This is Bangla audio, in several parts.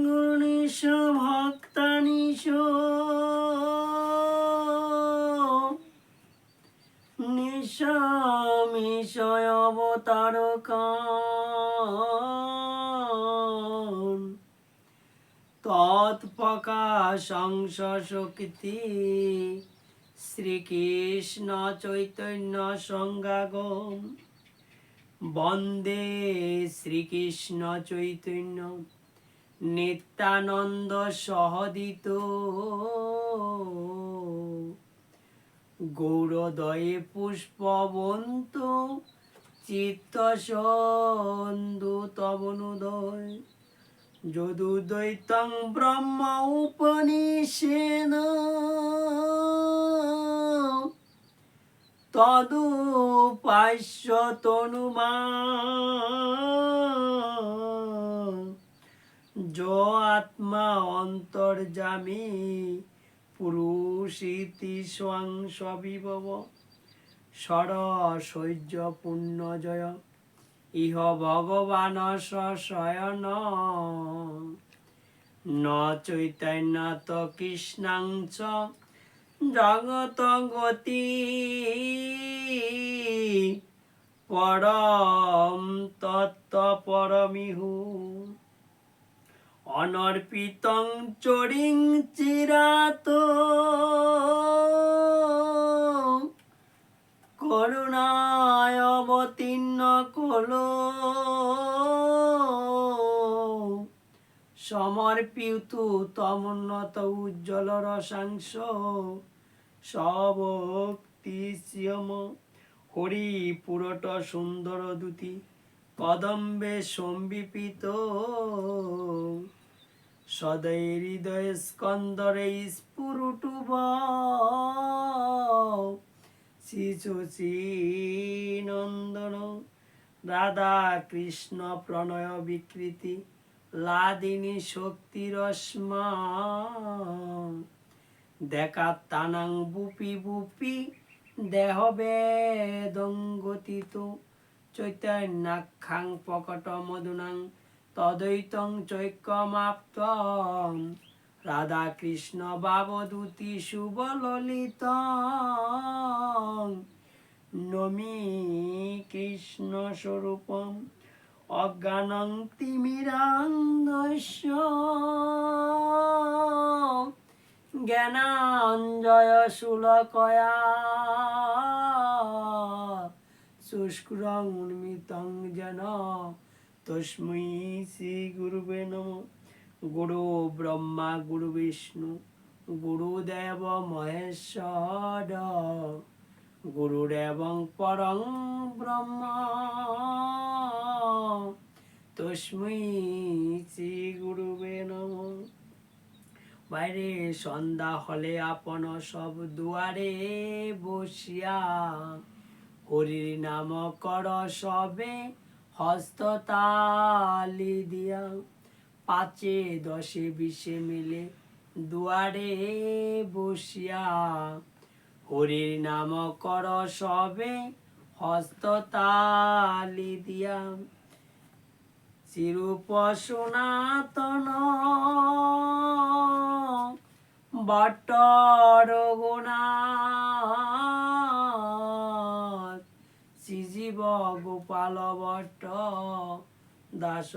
গুণীশ ভক্তানিশ নিশামিশয় অবতারকান তৎপ্রকাশংস শক্তি শ্রীকৃষ্ণ চৈতন্য সংগাগম বন্দে শ্রীকৃষ্ণ চৈতন্য নিত্যানন্দ সহদিত গৌরদয়ে পুষ্পবন্ত চিত্তসন্ধু তবনুদয় যদুদৈতং ব্রহ্ম উপনিষেদ তদুপাস্য তনুমা যো আত্মা অন্তর্যামী পুরুষিতি স্বং সবিভব সরসৈর্য পুণ্যজয় ইহ ভগবান শয়ন ন চৈতন্যত কৃষ্ণাং চ জগত গতি পরম তত্ত্ব পরমিহু অনর্পিতং চরিং চিরাত করুণায় অবতীর্ণ কলো সমর্পিতু তমোন্নত উজ্জ্বল রসাংশ সভক্তি শ্রিয়ম হরি পুরট সুন্দর দ্যুতি কদম্বে সম্বিপিত সদয় হৃদয় স্কন্দরে স্ফুরুটুব শিশুচি নন্দন রাধা কৃষ্ণ প্রণয় বিকৃতি লাদিনী শক্তিরশ্মা দেখা তানাং বুপি বুপি দেহ বেদঙ্গতিত চৈতন্যাখ্যাং প্রকট মধুনাং তদ্বৈতং চৈক্যমাপ্তম রাধা কৃষ্ণ বাবদূতি শুভললিত নমি কৃষ্ণ স্বরূপম অজ্ঞানং তিমিরান্ধস্য জ্ঞানাঞ্জয় শুলকয়া শুষ্কং উন্মিতং যেন তস্मै শ্রী গুরুবে নমঃ গুরু ব্রহ্মা গুরু বিষ্ণু গুরুদেব মহেশ্বর গুরুরেবং পরং ব্রহ্ম তস্मै শ্রী গুরুবে নমঃ। বাইরে সন্ধ্যা হলে আপন সব দুয়ারে বসিয়া হরির নাম কর সবে হস্ততালি দিয়া পাঁচে দশে বিশে মিলে দুয়ারে বসিয়া হরির নাম কর সবে হস্ততালি দিয়া চিরূপ সনাতন বট রঘুনাথ শ্রীজীব গোপাল ভট্ট দাস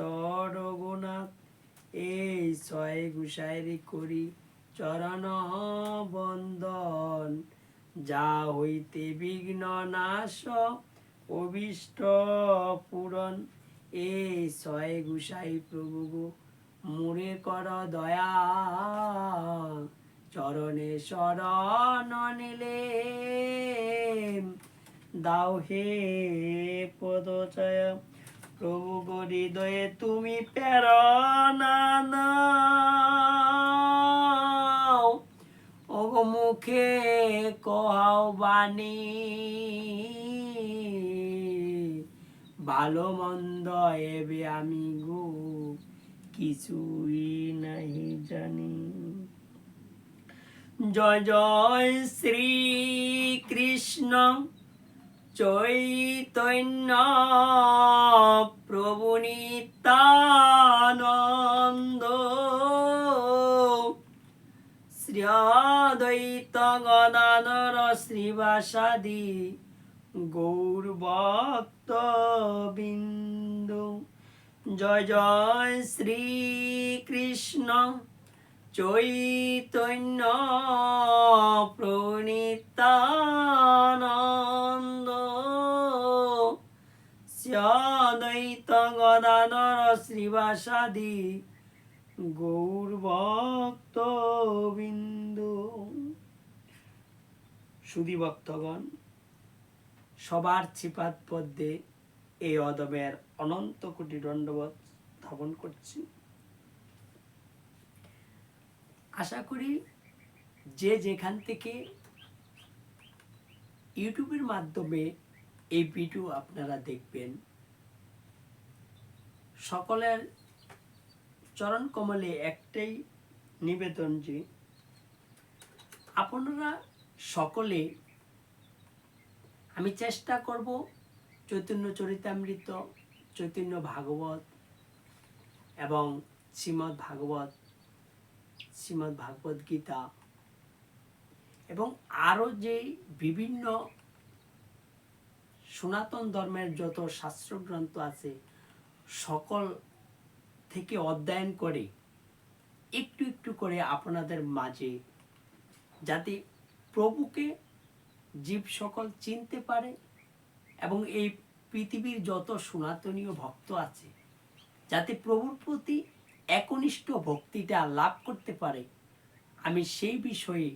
রঘুনাথ এই ছয় গুসাইরি করি চরণ বন্দন যা হইতে বিঘ্ন নাশ অভীষ্ট পূরণ এই ছয় গুসাই প্রভু গো মুরে কর দয়া চরণে শরণ নিলে দাও হে পদচয় প্রভু গো হৃদয়ে তুমি প্রেরণা নাও ওগো মুখে কহাও বাণী ভালো মন্দ এবে আমি গো কিছুই নাহি জানি। জয় জয় শ্রী কৃষ্ণ চৈতন্য প্রভু নিত্যানন্দ অদ্বৈত গদাধর শ্রীবাসাদি গৌর ভক্ত বিন্দু। জয় জয় শ্রী কৃষ্ণ চৈতন্য প্রণিতানন্দ অদ্বৈত গদাধর শ্রীবাসাদি গৌর ভক্ত বিন্দু। সুধী ভক্তগণ, সবার শ্রীপাদ পদ্মে এই অদমের অনন্ত কোটি দণ্ডবত স্থাপন করছি। আশা করি যে যেখান থেকে ইউটিউবের মাধ্যমে এই ভিডিও আপনারা দেখবেন, সকলের চরণ কমলে একটাই নিবেদন যে আপনারা সকলে, আমি চেষ্টা করব চৈতন্য চরিতামৃত, চৈতন্য ভাগবত এবং শ্রীমদ্ ভাগবত, শ্রীমদ্ ভাগবত গীতা এবং আরও যে বিভিন্ন সনাতন ধর্মের যত শাস্ত্রগ্রন্থ আছে সকল থেকে অধ্যয়ন করে একটু একটু করে আপনাদের মাঝে, যাতে প্রভুকে জীব সকল চিনতে পারে এবং এই পৃথিবীর যত সনাতনীয় ভক্ত আছে যাতে প্রভুর প্রতি একনিষ্ঠ ভক্তিটা লাভ করতে পারে, আমি সেই বিষয়ে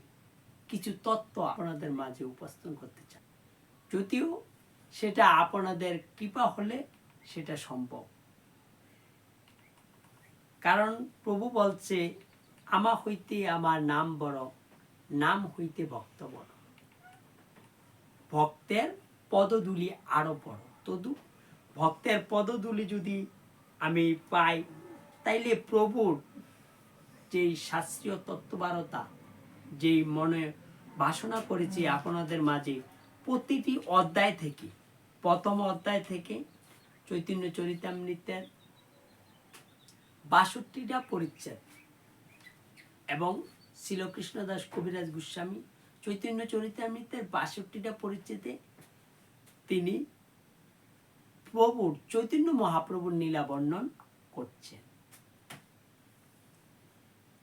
কিছু তত্ত্ব আপনাদের মাঝে উপস্থাপন করতে চাই। যদিও সেটা আপনাদের কৃপা হলে সেটা সম্ভব, কারণ প্রভু বলছে, আমা হইতে আমার নাম বড়, নাম হইতে ভক্ত বড়, ভক্তের পদধূলি আরো বড়। তদু ভক্তের পদধূলি যদি আমি পাই, তাইলে প্রভুর যেই শাস্ত্রীয় তত্ত্ববারতা, যেই মনে বাসনা করেছি আপনাদের মাঝে, প্রতিটি অধ্যায় থেকে, প্রথম অধ্যায় থেকে চৈতন্য চরিতামৃতের ৬২টা পরিচ্ছেদ এবং শ্রীলকৃষ্ণদাস কবিরাজ গোস্বামী চৈতন্য চরিতামৃতের ৬২টা পরিচ্ছেদে তিনি প্রভুর, চৈতন্য মহাপ্রভুর লীলা বর্ণন করছেন।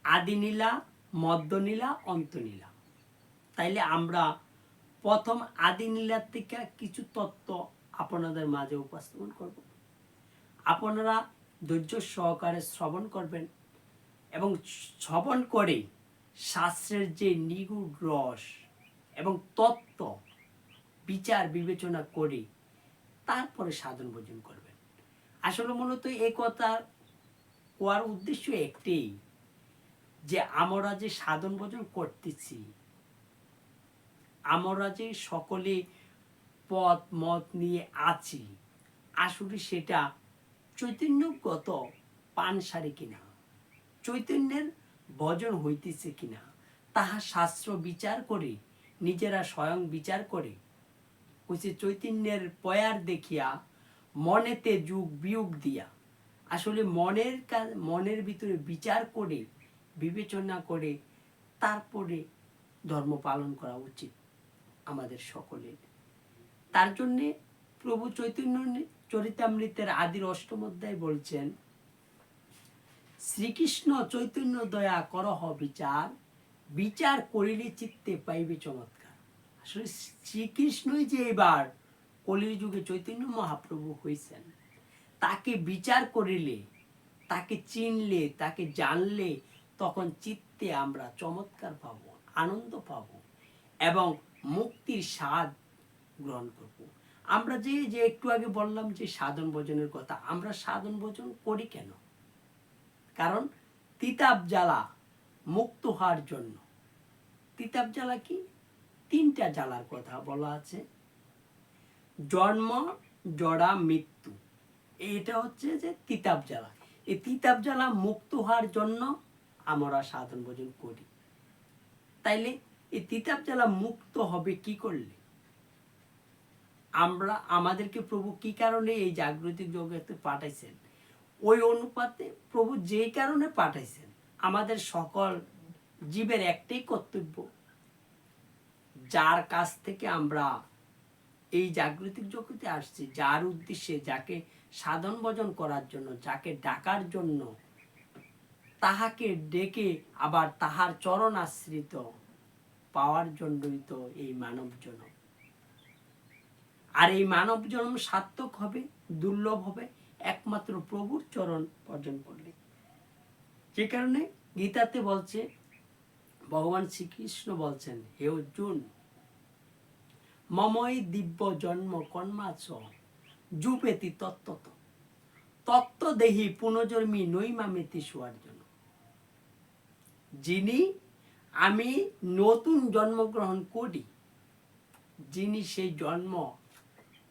আদি লীলা, মধ্য লীলা, অন্ত লীলা। তাইলে আমরা প্রথম আদি লীলার থেকে কিছু তত্ত্ব আপনাদের মাঝে উপস্থাপন করব। আপনারা ধৈর্য সহকারে শ্রবণ করবেন এবং শ্রবণ করে শাস্ত্রের যে নিগুড় রস এবং তত্ত্ব বিচার বিবেচনা করে তারপরে সাধন ভোজন করবেন। আসলে মূলত এই কথা কোয়ার উদ্দেশ্য একটাই, যে আমরা যে সাধন ভোজন করতেছি, আমরা যে সকলে পথ মত নিয়ে আছি, আসলে সেটা চৈতন্যগত পানসারে কিনা, চৈতন্যের ভজন হইতেছে কিনা, তাহা শাস্ত্র বিচার করে, নিজেরা স্বয়ং বিচার করে, হচ্ছে চৈতন্যের পয়ার দেখিয়া মনেতে যুগ বিয়োগ দিয়া, আসলে মনের ভিতরে বিচার করে বিবেচনা করে তারপরে ধর্ম পালন করা উচিত আমাদের সকলের। তার জন্যে প্রভু চৈতন্য চরিতামৃতের আদির ৮ম অধ্যায় বলছেন, শ্রীকৃষ্ণ চৈতন্য দয়া করহ বিচার, বিচার করিলে চিত্তে পাইবে চমৎকার। আসলে শ্রীকৃষ্ণই যে এবার কলির যুগে চৈতন্য মহাপ্রভু হয়েছেন, তাকে বিচার করিলে, তাকে চিনলে, তাকে জানলে, তখন চিত্তে আমরা চমৎকার পাব, আনন্দ পাব এবং মুক্তির স্বাদ গ্রহণ করব। আমরা যে একটু আগে বললাম যে সাধন ভোজনের কথা, আমরা সাধন ভোজন করি কেন? কারণ তিতাব জ্বালা মুক্ত হওয়ার জন্য। তিতাব জ্বালা কি? 3টা জ্বালার কথা বলা আছে, জন্ম, জরা, মৃত্যু। এটা হচ্ছে যে তিতাব জ্বালা। এই তিতাব জ্বালা মুক্ত হওয়ার জন্য আমরা সাধন ভোজন করি। তাইলে এই তিতাব জ্বালা মুক্ত হবে কি করলে? আমাদেরকে প্রভু কি কারণে এই জাগৃতিক জগতে পাঠাইছেন, ওই অনুপাতে প্রভু যে কারণে পাঠাইছেন আমাদের সকল জীবের একটাই কর্তব্য, যার কাছ থেকে আমরা এই জাগৃতিক জগতে আসছি, যার উদ্দেশ্যে, যাকে সাধন ভজন করার জন্য, যাকে ডাকার জন্য, তাহাকে ডেকে আবার তাহার চরণ আশ্রিত পাওয়ার জন্যই তো এই মানব জন্ম। আর এই মানব জন্ম সার্থক হবে, দুর্লভ হবে একমাত্র প্রভুর চরণ ভজন করলে। যে কারণে গীতাতে বলছে, ভগবান শ্রীকৃষ্ণ বলছেন, হে অর্জুন, মমই দিব্য জন্ম কর্মাচ যুপেতি তত্ত্বত তত্ত্ব দেহি পুনর্জন্মি নৈমামেতি সুয়ার্জুন। যিনি আমি নতুন জন্মগ্রহণ করি, যিনি সেই জন্ম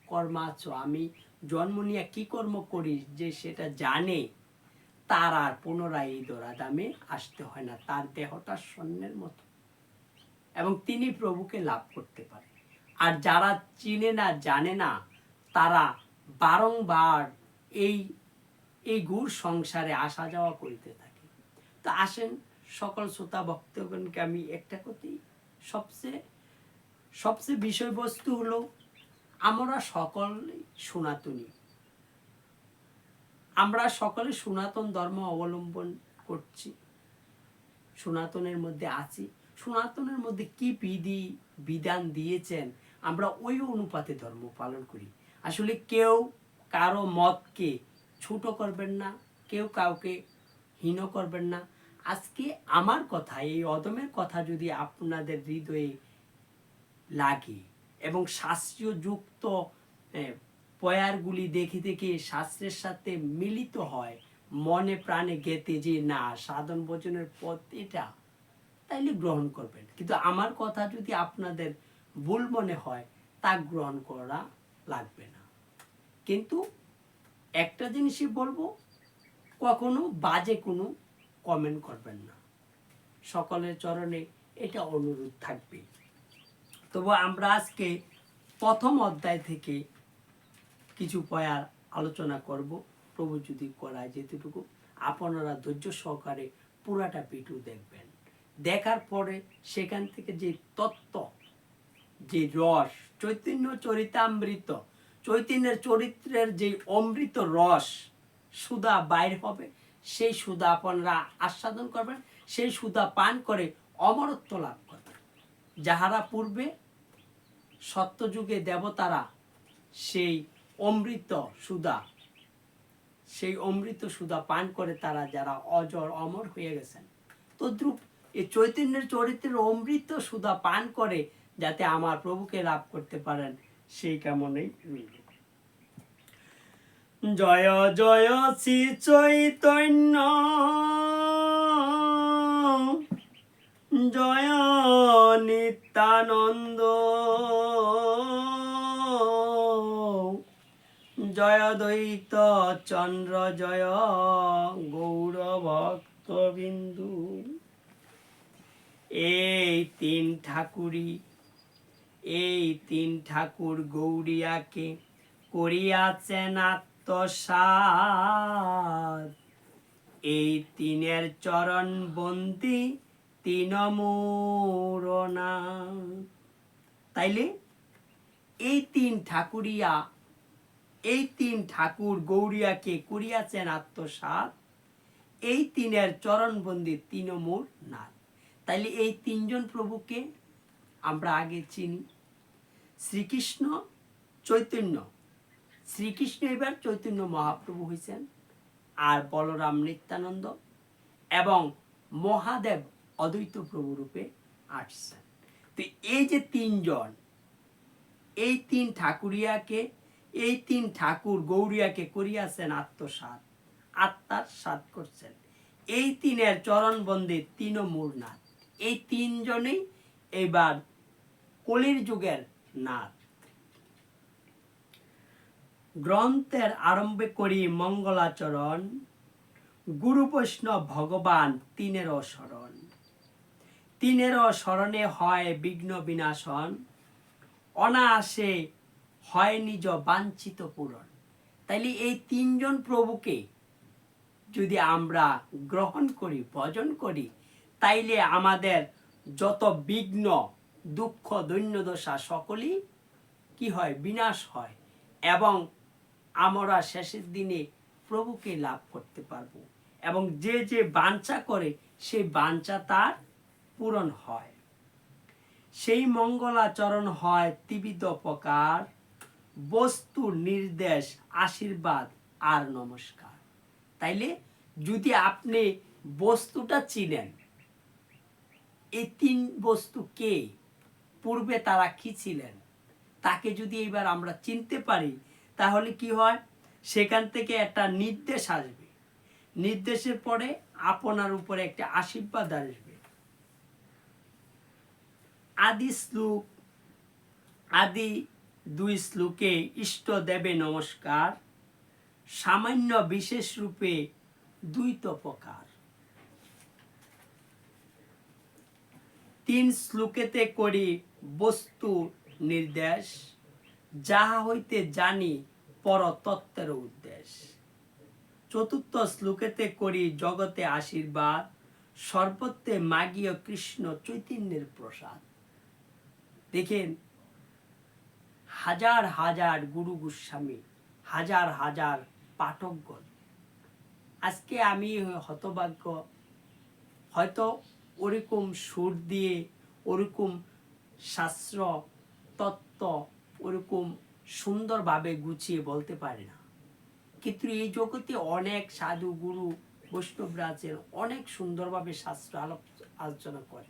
কর্মাচ, আমি জন্ম নিয়ে কি কর্ম করি যে সেটা জানে, তার আর পুনরায় এই দরাদামে আসতে হয় না। তার দেহটা স্বর্ণের মতো এবং তিনি প্রভুকে লাভ করতে পারে। আর যারা চিনে না, জানে না, তারা বারংবার এই গুড় সংসারে আসা যাওয়া করিতে থাকে। তো আসেন সকল শ্রোতা ভক্তগণকে আমি একটা কথাই, সবচেয়ে বিষয়বস্তু হলো, আমরা সকলে সনাতনী, আমরা সকলে সনাতন ধর্ম অবলম্বন করছি, সনাতনের মধ্যে আছি। সনাতনের মধ্যে কি বিধি বিধান দিয়েছেন, আমরা ওই অনুপাতে ধর্ম পালন করি। আসলে কেউ কারো মতকে ছোট করবেন না, কেউ কাউকে হীন করবেন না। আজকে আমার কথা, এই অদমের কথা যদি আপনাদের হৃদয়ে লাগে এবং শাস্ত্রীয় যুক্ত পয়ারগুলি দেখে দেখে শাস্ত্রের সাথে মিলিত হয়, মনে প্রাণে গেতে যে না সাধন ভজনের পথ এটা, তাইলে গ্রহণ করবেন। কিন্তু আমার কথা যদি আপনাদের ভুল মনে হয়, তা গ্রহণ করা লাগবে না। কিন্তু একটা জিনিসই বলবো, কখনো বাজে কোনো কমেন্ট করবেন না, সকলের চরণে এটা অনুরোধ থাকবে। তবু আমরা আজকে প্রথম অধ্যায় থেকে কিছু পয়ার আলোচনা করব, প্রভু যদি করায় যেতেটুকু। আপনারা ধৈর্য সহকারে পুরাটা ভিডিও দেখবেন, দেখার পরে সেখান থেকে যে তত্ত্ব, যে রস, চৈতন্য চরিতামৃত, চৈতন্যের চরিত্রের যে অমৃত রস সুধা বাইর হবে, সেই সুধা আপনারা আস্বাদন করবেন, সেই সুধা পান করে অমরত্ব লাভ করবেন। যাহারা পূর্বে সত্যযুগে দেবতারা সেই অমৃত সুধা, সেই অমৃত সুধা পান করে তারা যারা অজর অমর হয়ে গেছেন, তদ্রূপ এই চৈতন্যের চরিত্রের অমৃত সুধা পান করে যাতে আমার প্রভুকে লাভ করতে পারেন, সেই কামনেই রইল। জয় জয় শ্রী চৈতন্য, জয় নিত্যানন্দ, জয় দ্বৈত চন্দ্র, জয় গৌর ভক্তবিন্দু। এই তিন ঠাকুর গৌরিয়াকে করিয়াছেন আত্মসাৎ। এই তিনের চরণ বন্দি তৃণমূরনা। তাইলে এই তিন ঠাকুর গৌরিয়াকে করিয়াছেন আত্মসাৎ, এই তিনের চরণবন্দি তৃণমূর নাথ। তাইলে এই তিনজন প্রভুকে আমরা আগে চিনি, শ্রীকৃষ্ণ, চৈতন্য। শ্রীকৃষ্ণ এবার চৈতন্য মহাপ্রভু হয়েছেন, আর বলরাম নিত্যানন্দ এবং মহাদেব অদ্বৈত প্রভু রূপে আসছেন। তো এই যে তিনজন, এই তিন ঠাকুর গৌরিয়াকে করিয়াছেন আত্মসাৎ, আত্মার সাধ করছেন। এই তিনের চরণ বন্দে তৃণমূল নাথ। এই তিনজনেই এবার কলির যুগের নাথ। গ্রন্থের আরম্ভে করি মঙ্গলাচরণ, গুরু বৈষ্ণব ভগবান তিনেরও শরণ। তিনেরও শরণে হয় বিঘ্ন বিনাশন, অনায়াসে হয় নিজ বাঞ্ছিত পূরণ। তাইলে এই তিনজন প্রভুকে যদি আমরা গ্রহণ করি, ভজন করি, তাইলে আমাদের যত বিঘ্ন, দুঃখ, দৈন্যদশা সকলই কি হয়? বিনাশ হয়, এবং আমরা শেষের দিনে প্রভুকে লাভ করতে পারবো, এবং যে যে বাঞ্ছা করে সেই বাঞ্ছা তার পূরণ হয়। সেই মঙ্গলাচরণ হয় ত্রিবিধ প্রকার, বস্তু নির্দেশ, আশীর্বাদ আর নমস্কার। তাইলে যদি আপনি বস্তুটা চিনেন, এই তিন বস্তু কে, পূর্বে তারা কি ছিলেন, তাকে যদি এবার আমরা চিনতে পারি, তাহলে কি হয়? সেখান থেকে একটা নির্দেশ আসবে, নির্দেশের পরে আপনার উপরে একটা আশীর্বাদ আসবে। আদি শ্লোক, আদি 2 শ্লোকে ইষ্ট দেবে নমস্কার, সামান্য বিশেষ রূপে দ্বৈত প্রকার। 3 শ্লোকেতে করি বস্তু নির্দেশ, যাহা হইতে জানি পরতত্ত্বের উদ্দেশ। 4 শ্লোকেতে করি জগতে আশীর্বাদ, সর্বত্রে মাগিয় কৃষ্ণ চৈতন্যের প্রসাদ। দেখেন, হাজার হাজার গুরু গোস্বামী, হাজার হাজার পাঠকগণ। আজকে আমি হতভাগ্য, হয়তো ওরকম সুর দিয়ে, ওরকম শাস্ত্র তত্ত্ব ওরকম সুন্দরভাবে গুছিয়ে বলতে পারি না, কিন্তু এই জগতে অনেক সাধু, গুরু, বৈষ্ণবরা আছেন, অনেক সুন্দরভাবে শাস্ত্র আলোচনা করে।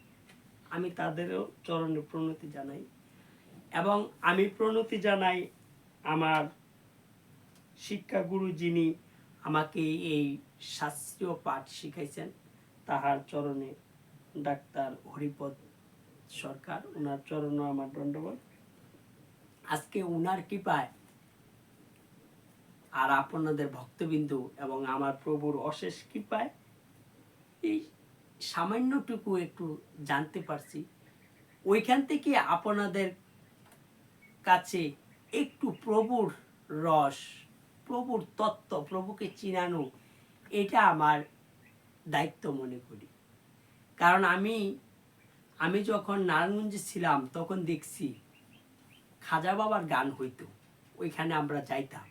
আমি তাদেরও চরণে প্রণতি জানাই, এবং আমি প্রণতি জানাই আমার শিক্ষাগুরু যিনি আমাকে এই শাস্ত্রীয় পাঠ শিখাইছেন, তাহার চরণে ডাক্তার হরিপদ সরকার, ওনার চরণে আমার দণ্ডবোধ। আজকে ওনার কৃপায় আর আপনাদের ভক্তবিন্দু এবং আমার প্রভুর অশেষ কৃপায় এই সামান্যটুকু একটু জানতে পারছি। ওইখান থেকে আপনাদের কাছে একটু প্রভুর রস, প্রভুর তত্ত্ব, প্রভুকে চিনানো, এটা আমার দায়িত্ব মনে করি। কারণ আমি যখন নারায়ণগঞ্জে ছিলাম তখন দেখছি খাজা বাবার গান হইতো, ওইখানে আমরা যাইতাম।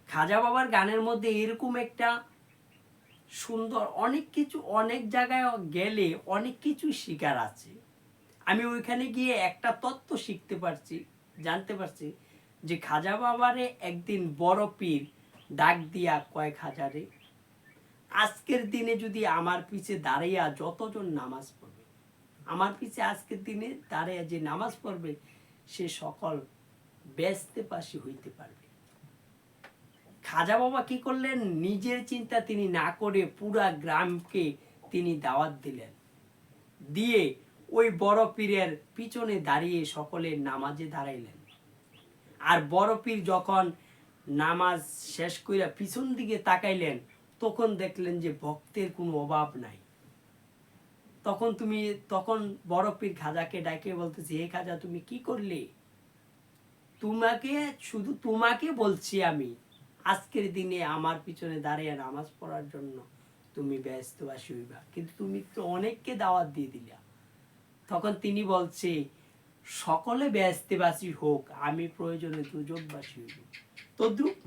খাজা বাবার গানের মধ্যে এরকম একটা সুন্দর অনেক কিছু, অনেক জায়গায় গেলে অনেক কিছু শিকার আছে। আমি ওইখানে গিয়ে একটা তত্ত্ব শিখতে পারছি, জানতে পারছি যে খাজা বাবারে একদিন বড় পীর ডাক দিয়া কয়, খাজারে, আজকের দিনে যদি আমার পিছে দাঁড়াইয়া যতজন নামাজ পড়বে, আমার পিছে আজকের দিনে দাঁড়াইয়া যে নামাজ পড়বে, সে সকল ব্যস্তে পাশি হইতে পারবে। খাজা বাবা কি করলেন? নিজের চিন্তা তিনি না করে পুরা গ্রামকে তিনি দাওয়াত দিলেন, দিয়ে ওই বড় পীরের পিছনে দাঁড়িয়ে সকলে নামাজে দাঁড়াইলেন। আর বড় পীর যখন নামাজ শেষ কইরা পিছন দিকে তাকাইলেন, তখন দেখলেন যে ভক্তের কোনো অভাব নাই। তখন বড় পীর খাজাকে ডাকে বলতেছে, হে খাজা, তুমি কি করলে? শুধু তোমাকে বলছি আমি, আজকের দিনে আমার পিছনে দাঁড়িয়ে নামাজ পড়ার জন্য তুমি ব্যস্তবাসী হইবা, কিন্তু তুমি তো অনেককে দাওয়াত দিয়ে দিলা। তখন তিনি বলছে, সকলে ব্যস্তবাসী হোক, আমি প্রয়োজনে দুজকবাসী হইব। তদ্রূপ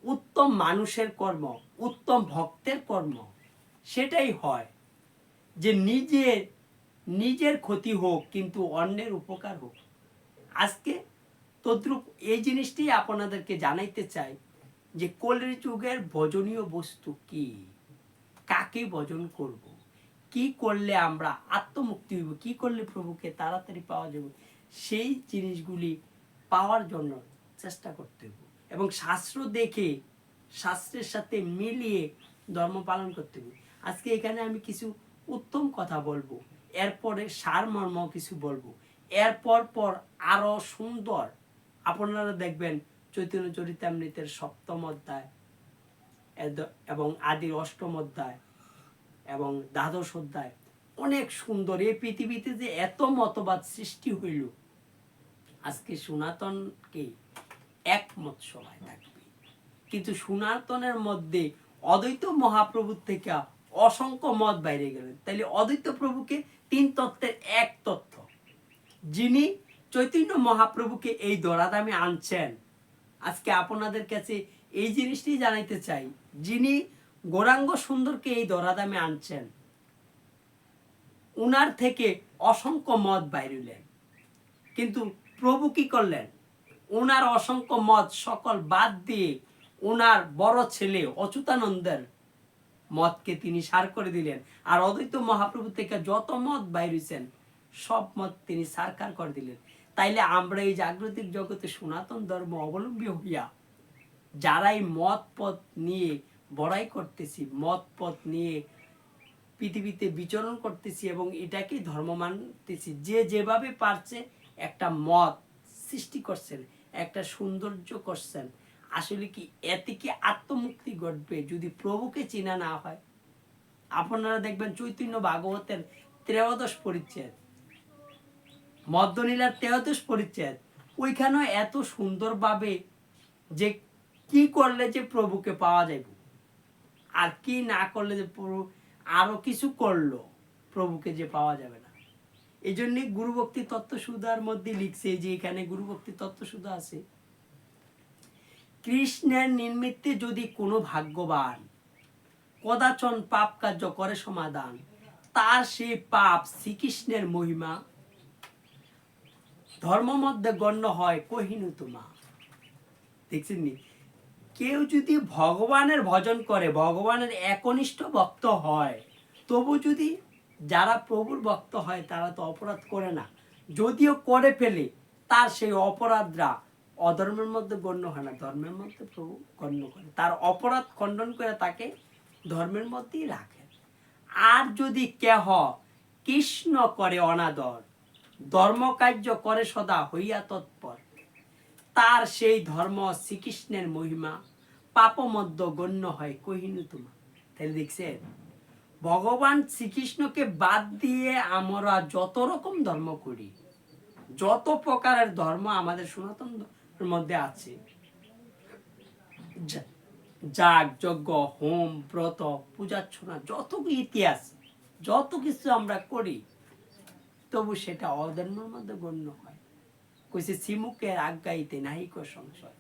উত্তম মানুষের কর্ম, উত্তম ভক্তের কর্ম সেটাই হয় যে নিজের ক্ষতি হোক কিন্তু অন্যের উপকার হোক। আজকে তদ্রূপ এই জিনিসটি আপনাদেরকে জানাইতে চাই যে কলির যুগের ভজনীয় বস্তু কি, কাকে ভজন করব, কি করলে আমরা আত্মমুক্তি হইব, কি করলে প্রভুকে তাড়াতাড়ি পাওয়া যাবে, সেই জিনিসগুলি পাওয়ার জন্য চেষ্টা করতে হবে, এবং শাস্ত্র দেখে শাস্ত্রের সাথে মিলিয়ে ধর্ম পালন করতে হবে। আজকে এখানে আমি কিছু উত্তম কথা বলবো, এরপরে সারমর্ম কিছু বলবো, এরপর পর আরো সুন্দর আপনারা দেখবেন চৈতন্য চরিতামৃতের 7ম অধ্যায় এবং আদির 8ম অধ্যায় এবং 12শ অধ্যায় অনেক সুন্দর। এই পৃথিবীতে যে এত মতবাদ সৃষ্টি হইল, আজকে সনাতনকে একমত সবাই থাকবে, কিন্তু সনাতনের মধ্যে অদ্বৈত মহাপ্রভুর থেকে অসংখ্য মত বাইরে গেলেন। তাইলে অদ্বৈত প্রভুকে তিন তত্ত্বের এক তত্ত্ব, যিনি চৈতন্য মহাপ্রভুকে এই দরাদামে আনছেন। আজকে আপনাদের কাছে এই জিনিসটি জানাইতে চাই, যিনি গৌরাঙ্গ সুন্দরকে এই দরাদামে আনছেন, উনার থেকে অসংখ্য মত বাইরিলেন, কিন্তু প্রভু কি করলেন? ওনার অসংখ্য মত সকল বাদ দিয়ে ওনার বড় ছেলে অচ্যুতানন্দের মতকে তিনি সার করে দিলেন। আর অদ্বৈত মহাপ্রভু থেকে যত মত বাইরেছেন সব মত তিনি সারকার করে দিলেন। তাইলে আমরা এই জাগতিক জগতে সনাতন ধর্ম অবলম্বী হইয়া যারা এই মত পথ নিয়ে বড়াই করতেছি, মত পথ নিয়ে পৃথিবীতে বিচরণ করতেছি এবং এটাকে ধর্ম মানতেছি, যে যেভাবে পারছে একটা মত সৃষ্টি করছেন, একটা সৌন্দর্য করছেন, আসলে কি এতে কি আত্মমুক্তি ঘটবে যদি প্রভুকে চেনা না হয়? আপনারা দেখবেন চৈতন্য ভাগবতের 13 পরিচ্ছেদ, মধ্যলীলার 13 পরিচ্ছেদ, ওইখানেও এত সুন্দরভাবে যে কি করলে যে প্রভুকে পাওয়া যাবে আর কি না করলে যে প্রভু আরো কিছু করলো প্রভুকে যে পাওয়া যাবে না। এই জন্যে গুরুভক্তি তত্ত্বসুধার মধ্যে লিখছে যে এখানে গুরুভক্তি তত্ত্বসুধা আছে, কৃষ্ণের নিমিত্তে যদি কোনো ভাগ্যবান কদাচন পাপ কার্য করে সমাধান, তার সেই পাপ শ্রীকৃষ্ণের মহিমা ধর্ম মধ্যে গণ্য হয় কহিনু তোমা। দেখছেন নি? কেউ যদি ভগবানের ভজন করে, ভগবানের একনিষ্ঠ ভক্ত হয়, তবু যদি যারা প্রভুর ভক্ত হয় তারা তো অপরাধ করে না, যদিও করে ফেলে তার সেই অপরাধরা অধর্মের মধ্যে গণ্য হয় না, ধর্মের মধ্যে প্রভু গণ্য করে, তার অপরাধ খণ্ডন করে তাকে ধর্মের মধ্যেই রাখে। আর যদি কেহ কৃষ্ণ করে অনাদর, ধর্মকার্য করে সদা হইয়া তৎপর, তার সেই ধর্ম শ্রীকৃষ্ণের মহিমা পাপমধ্য গণ্য হয় কহিনু তোমা। তাহলে দেখছেন, ভগবান শ্রীকৃষ্ণকে বাদ দিয়ে আমরা যত রকম ধর্ম করি, যত প্রকারের ধর্ম আমাদের সনাতন মধ্যে আছে, যাগ যজ্ঞ হোম ব্রত পূজার্চনা যত ইতিহাস যত কিছু আমরা করি, তবু সেটা অধর্মের মধ্যে গণ্য হয়। কইছে শ্রীমুখের আজ্ঞাইতে নাহিক সংশয়,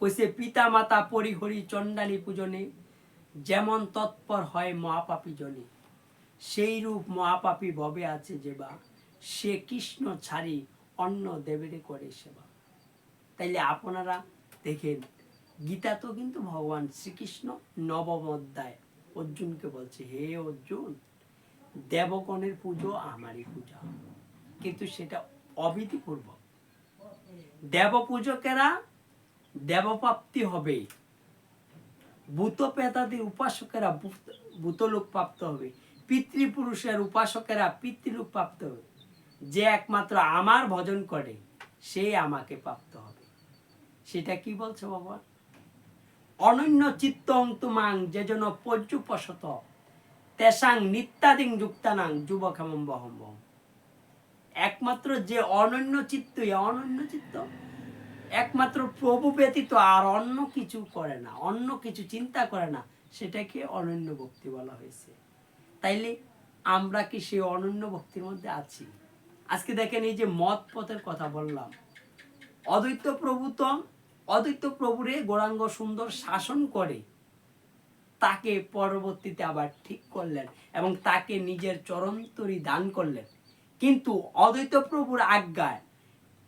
কইছে পিতা মাতা পরিহরি চণ্ডালী পূজনে, যেমন তৎপর হয় মহাপাপী জনে, সেই রূপ মহাপাপী ভবে আছে যেবা, সে কৃষ্ণ ছাড়ি অন্য দেবেরে করে সেবা। তাইলে আপনারা দেখেন, গীতা তো কিন্তু ভগবান শ্রীকৃষ্ণ নবম অধ্যায় অর্জুনকে বলছে, হে অর্জুন, দেবগণের পুজো আমারই পূজা, কিন্তু সেটা অবিধিপূর্বক। দেব পূজকেরা দেবপ্রাপ্তি হবে, ভূত প্রেতাদির উপাসকেরা ভূতলোক প্রাপ্ত হবে, পিতৃপুরুষের উপাসকেরা পিতৃলোক প্রাপ্ত হবে, যে একমাত্র আমার ভজন করে সে আমাকে প্রাপ্ত হবে। সেটা কি বলছে বাবা? অনন্য চিত্তং তুমাং যে জন পর্যুপসত, তেসাং নিত্যাদিং যুক্তানাং যুবকামম বহম বহম। একমাত্র যে অনন্য চিত্ত, অনন্য চিত্ত একমাত্র প্রভু ব্যতীত আর অন্য কিছু করে না, অন্য কিছু চিন্তা করে না, সেটাকে অনন্য ভক্তি বলা হয়েছে। তাইলে আমরা কি সেই অনন্য ভক্তির মধ্যে আছি? আজকে দেখেন, এই যে মত পথের কথা বললাম, অদ্বৈত প্রভুরে গৌরাঙ্গ সুন্দর শাসন করে তাকে পরবর্তীতে আবার ঠিক করলেন এবং তাকে নিজের চরণতরি দান করলেন। কিন্তু অদ্বৈত প্রভুর আজ্ঞায়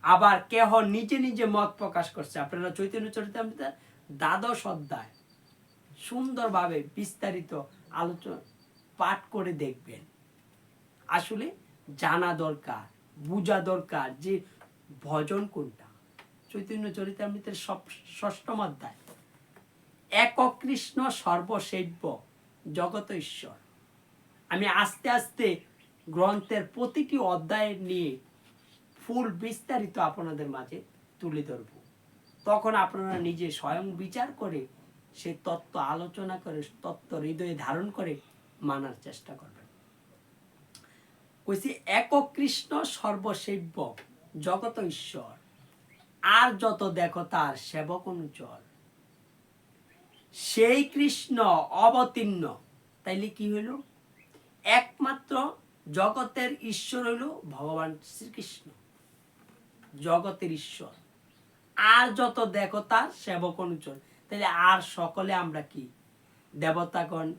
আবার কেহ নিজে নিজে মত প্রকাশ করছে। আপনারা চৈতন্য চরিতামৃতের 12 অধ্যায় সুন্দরভাবে বিস্তারিত আলোচনা পাঠ করে দেখবেন। আসলে জানা দরকার, বুঝা দরকার যে ভজন কোনটা। চৈতন্য চরিতামৃতের 6ম অধ্যায়, একক কৃষ্ণ সর্বসেব্য জগত ঈশ্বর। আমি আস্তে আস্তে গ্রন্থের প্রতিটি অধ্যায় নিয়ে ফুল বিস্তারিত আপনাদের মাঝে তুলে ধরব, তখন আপনারা নিজে স্বয়ং বিচার করে সেই তত্ত্ব আলোচনা করে, তত্ত্ব হৃদয়ে ধারণ করে মানার চেষ্টা করবেন। কইছি একক কৃষ্ণ সর্বসেব্য জগত ঈশ্বর, আর যত দেখো তার সেবক অনুচর, সেই কৃষ্ণ অবতীর্ণ তাইলে কি হইল? একমাত্র জগতের ঈশ্বর হইল ভগবান শ্রীকৃষ্ণ, জগতের ঈশ্বর। আর যত দেবতা সেবক অনুচর, তাহলে আর সকলে আমরা কি? দেবতাগণ,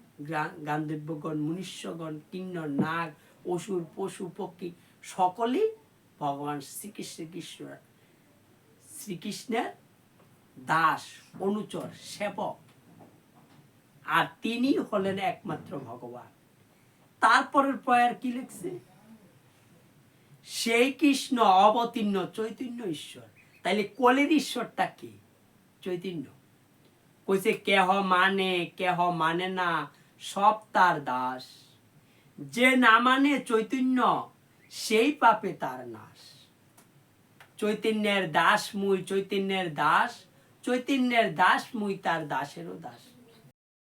গান্ধর্বগণ, মনুষ্যগণ, কিন্নর, নাগ, অসুর, পশু, পক্ষী সকলেই ভগবান শ্রীকৃষ্ণের দাস, অনুচর, সেবক। আর তিনি হলেন একমাত্র ভগবান। তারপরের পর কি লিখছে? সেই কৃষ্ণ অবতীর্ণ চৈতন্য ঈশ্বর। তাইলে কলির ঈশ্বরটা কি? চৈতন্য। কইছে কেহ মানে কেহ মানে না, সব তার দাস। যে না মানে চৈতন্য, সেই পাপে তার নাশ। চৈতন্যের দাস মুই, চৈতন্যের দাস, চৈতন্যের দাস মুই, তার দাসেরও দাস।